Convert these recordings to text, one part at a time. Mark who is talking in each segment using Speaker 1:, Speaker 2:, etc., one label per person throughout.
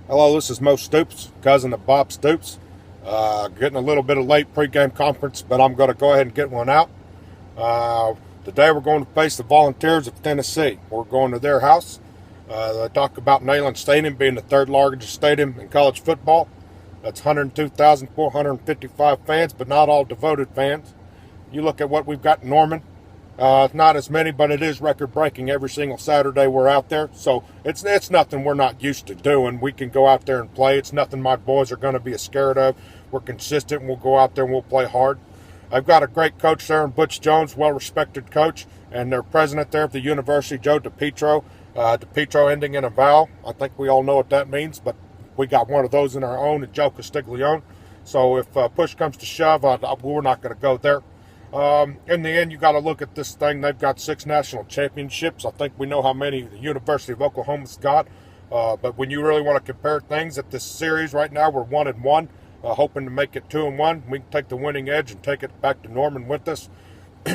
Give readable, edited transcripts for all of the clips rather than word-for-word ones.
Speaker 1: Hello, this is Moe Stoops, cousin of Bob Stoops. Getting a little bit of late pregame conference, but I'm going to go ahead and get one out. Today we're going to face the Volunteers of Tennessee. We're going to their house. They talk about Neyland Stadium being the third largest stadium in college football. That's 102,455 fans, but not all devoted fans. You look at what we've got in Norman. It's not as many, but it is record-breaking every single Saturday we're out there. So it's nothing we're not used to doing. We can go out there and play. It's nothing my boys are going to be scared of. We're consistent, and we'll go out there and we'll play hard. I've got a great coach there in Butch Jones, well-respected coach, and their president there at the university, Joe DePietro. DePietro ending in a vowel. I think we all know what that means, but we got one of those in our own, Joe Castiglione. So if push comes to shove, we're not going to go there. In the end, you got to look at this thing. They've got 6 national championships. I think we know how many the University of Oklahoma's got. But when you really want to compare things at this series right now, we're 1-1, hoping to make it 2-1. We can take the winning edge and take it back to Norman with us.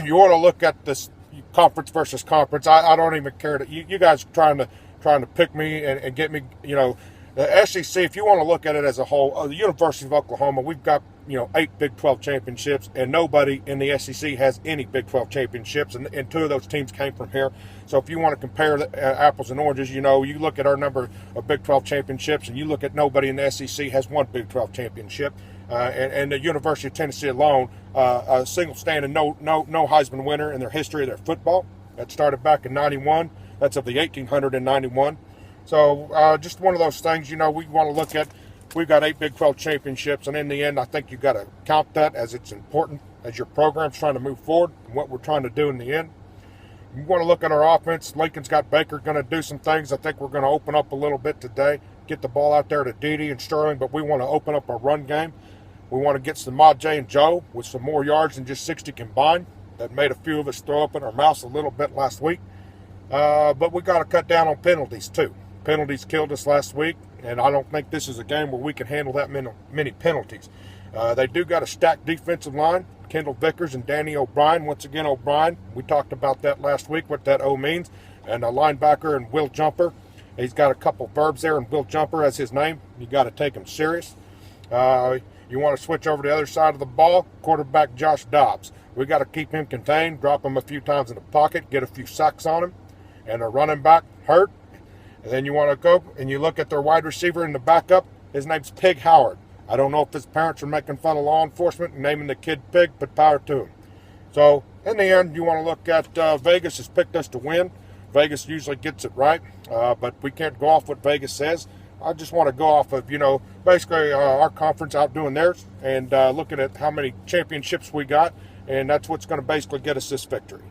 Speaker 1: You want to look at this conference versus conference. I don't even care that you guys trying to pick me and get me. The SEC. If you want to look at it as a whole, the University of Oklahoma, we've got 8 Big 12 championships, and nobody in the SEC has any Big 12 championships, and 2 of those teams came from here. So if you want to compare the, apples and oranges, you look at our number of Big 12 championships, and you look at nobody in the SEC has 1 Big 12 championship, and the University of Tennessee alone, a single standing no Heisman winner in their history of their football. That started back in '91. That's of the 1891. So just one of those things, we want to look at. We've got 8 Big 12 championships, and in the end, I think you've got to count that as it's important as your program's trying to move forward and what we're trying to do in the end. You want to look at our offense. Lincoln's got Baker going to do some things. I think we're going to open up a little bit today, get the ball out there to Dede and Sterling, but we want to open up our run game. We want to get some J and Joe with some more yards than just 60 combined. That made a few of us throw up in our mouths a little bit last week. But we got to cut down on penalties, too. Penalties killed us last week, and I don't think this is a game where we can handle that many penalties. They do got a stacked defensive line, Kendall Vickers and Danny O'Brien. Once again, O'Brien, we talked about that last week, what that O means. And a linebacker and Will Jumper. He's got a couple verbs there, and Will Jumper as his name. You got to take him serious. You want to switch over to the other side of the ball, quarterback Josh Dobbs. We got to keep him contained, drop him a few times in the pocket, get a few sacks on him. And a running back, Hurt. And then you want to go and you look at their wide receiver in the backup. His name's Pig Howard. I don't know if his parents are making fun of law enforcement and naming the kid Pig, but power to him. So in the end, you want to look at Vegas has picked us to win. Vegas usually gets it right, but we can't go off what Vegas says. I just want to go off of, basically our conference outdoing theirs and looking at how many championships we got, and that's what's going to basically get us this victory.